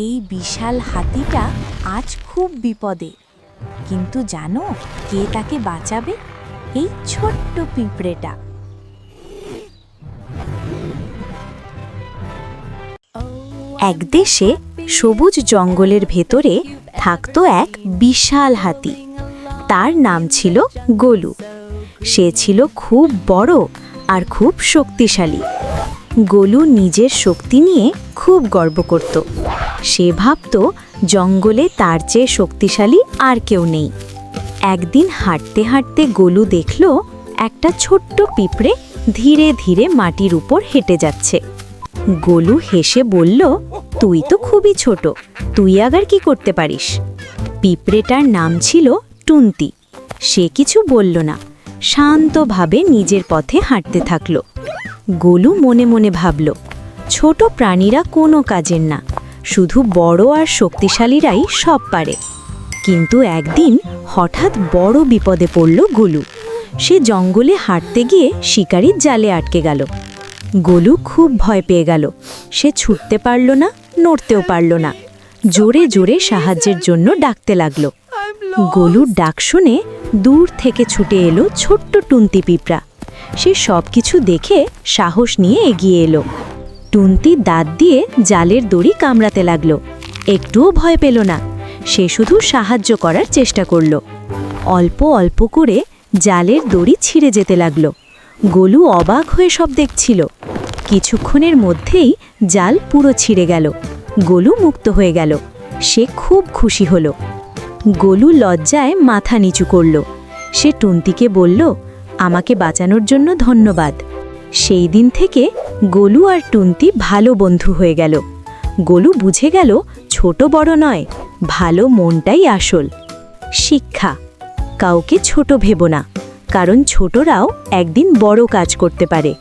এই বিশাল হাতিটা আজ খুব বিপদে, কিন্তু জানো কে তাকে বাঁচাবে? এই ছোট্ট পিঁপড়েটা। এক দেশে সবুজ জঙ্গলের ভেতরে থাকতো এক বিশাল হাতি। তার নাম ছিল গোলু। সে ছিল খুব বড় আর খুব শক্তিশালী। গোলু নিজের শক্তি নিয়ে খুব গর্ব করত। সে ভাবত জঙ্গলে তার চেয়ে শক্তিশালী আর কেউ নেই। একদিন হাঁটতে হাঁটতে গোলু দেখল একটা ছোট্ট পিঁপড়ে ধীরে ধীরে মাটির উপর হেঁটে যাচ্ছে। গোলু হেসে বলল, তুই তো খুবই ছোট, তুই আবার কি করতে পারিস? পিঁপড়েটার নাম ছিল টুন্তি। সে কিছু বলল না, শান্তভাবে নিজের পথে হাঁটতে থাকল। গোলু মনে মনে ভাবল, ছোট প্রাণীরা কোনো কাজের না, শুধু বড় আর শক্তিশালীরাই সব পারে। কিন্তু একদিন হঠাৎ বড় বিপদে পড়ল গোলু। সে জঙ্গলে হাঁটতে গিয়ে শিকারির জালে আটকে গেল। গোলু খুব ভয় পেয়ে গেল। সে ছুটতে পারল না, নড়তেও পারল না। জোরে জোরে সাহায্যের জন্য ডাকতে লাগল। গোলুর ডাক শুনে দূর থেকে ছুটে এলো ছোট্ট টুন্তি পিঁপড়া। সে সব কিছু দেখে সাহস নিয়ে এগিয়ে এলো। টুন্তি দাঁত দিয়ে জালের দড়ি কামড়াতে লাগলো। একটুও ভয় পেল না। সে শুধু সাহায্য করার চেষ্টা করল। অল্প অল্প করে জালের দড়ি ছিঁড়ে যেতে লাগলো। গোলু অবাক হয়ে সব দেখছিল। কিছুক্ষণের মধ্যেই জাল পুরো ছিঁড়ে গেল। গোলু মুক্ত হয়ে গেল। সে খুব খুশি হলো। গোলু লজ্জায় মাথা নিচু করল। সে টুন্তিকে বলল, আমাকে বাঁচানোর জন্য ধন্যবাদ। সেই দিন থেকে গোলু আর টুন্তি ভালো বন্ধু হয়ে গেল। গোলু বুঝে গেল, ছোট বড় নয়, ভালো মনটাই আসল। শিক্ষা: কাউকে ছোট ভেবো না, কারণ ছোটরাও একদিন বড় কাজ করতে পারে।